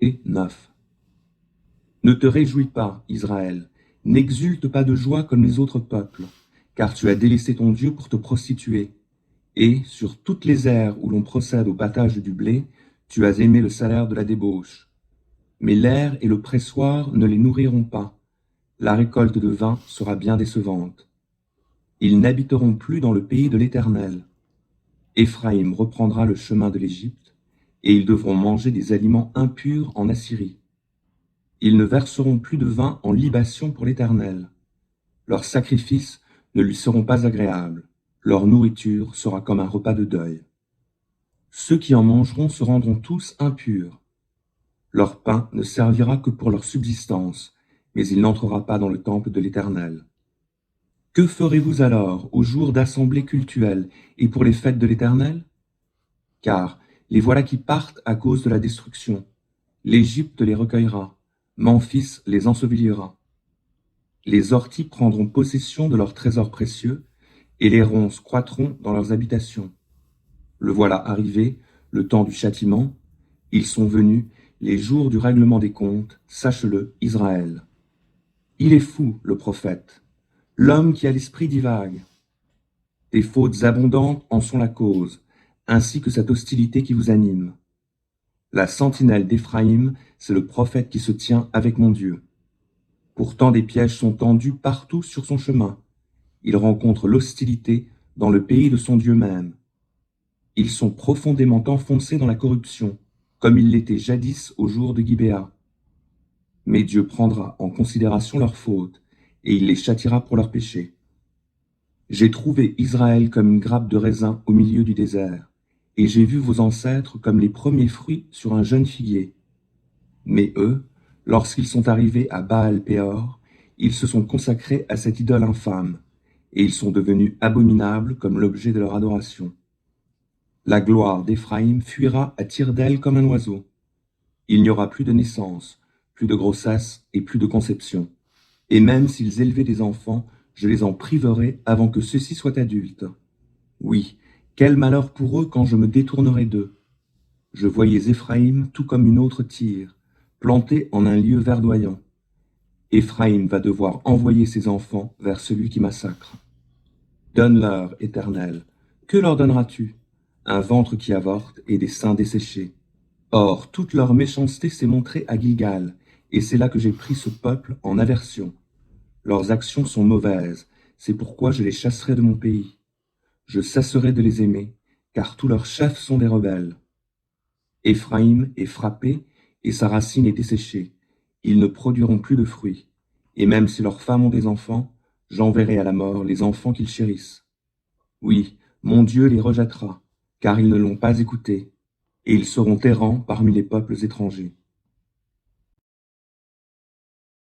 9. Ne te réjouis pas, Israël, n'exulte pas de joie comme les autres peuples, car tu as délaissé ton Dieu pour te prostituer. Et, sur toutes les aires où l'on procède au battage du blé, tu as aimé le salaire de la débauche. Mais l'air et le pressoir ne les nourriront pas. La récolte de vin sera bien décevante. Ils n'habiteront plus dans le pays de l'Éternel. Éphraïm reprendra le chemin de l'Égypte, et ils devront manger des aliments impurs en Assyrie. Ils ne verseront plus de vin en libation pour l'Éternel. Leurs sacrifices ne lui seront pas agréables. Leur nourriture sera comme un repas de deuil. Ceux qui en mangeront se rendront tous impurs. Leur pain ne servira que pour leur subsistance, mais il n'entrera pas dans le temple de l'Éternel. Que ferez-vous alors aux jours d'assemblée cultuelle et pour les fêtes de l'Éternel? Car les voilà qui partent à cause de la destruction. L'Égypte les recueillera, Memphis les ensevelira. Les orties prendront possession de leurs trésors précieux, et les ronces croîtront dans leurs habitations. Le voilà arrivé, le temps du châtiment. Ils sont venus, les jours du règlement des comptes, sache-le, Israël. Il est fou, le prophète, l'homme qui a l'esprit divague. Des fautes abondantes en sont la cause, ainsi que cette hostilité qui vous anime. La sentinelle d'Éphraïm, c'est le prophète qui se tient avec mon Dieu. Pourtant des pièges sont tendus partout sur son chemin. Il rencontre l'hostilité dans le pays de son Dieu même. Ils sont profondément enfoncés dans la corruption, comme ils l'étaient jadis au jour de Gibéa. Mais Dieu prendra en considération leurs fautes, et il les châtiera pour leurs péchés. J'ai trouvé Israël comme une grappe de raisin au milieu du désert, et j'ai vu vos ancêtres comme les premiers fruits sur un jeune figuier. Mais eux, lorsqu'ils sont arrivés à Baal-Péor, ils se sont consacrés à cette idole infâme, et ils sont devenus abominables comme l'objet de leur adoration. La gloire d'Éphraïm fuira à tire d'aile comme un oiseau. Il n'y aura plus de naissance, plus de grossesse et plus de conception. Et même s'ils élevaient des enfants, je les en priverai avant que ceux-ci soient adultes. Oui, quel malheur pour eux quand je me détournerai d'eux. Je voyais Éphraïm tout comme une autre Tyr, planté en un lieu verdoyant. Éphraïm va devoir envoyer ses enfants vers celui qui massacre. Donne-leur, Éternel, que leur donneras-tu? Un ventre qui avorte et des seins desséchés. Or, toute leur méchanceté s'est montrée à Gilgal, et c'est là que j'ai pris ce peuple en aversion. Leurs actions sont mauvaises, c'est pourquoi je les chasserai de mon pays. Je cesserai de les aimer, car tous leurs chefs sont des rebelles. Éphraïm est frappé, et sa racine est desséchée. Ils ne produiront plus de fruits. Et même si leurs femmes ont des enfants, j'enverrai à la mort les enfants qu'ils chérissent. Oui, mon Dieu les rejettera, car ils ne l'ont pas écouté, et ils seront errants parmi les peuples étrangers.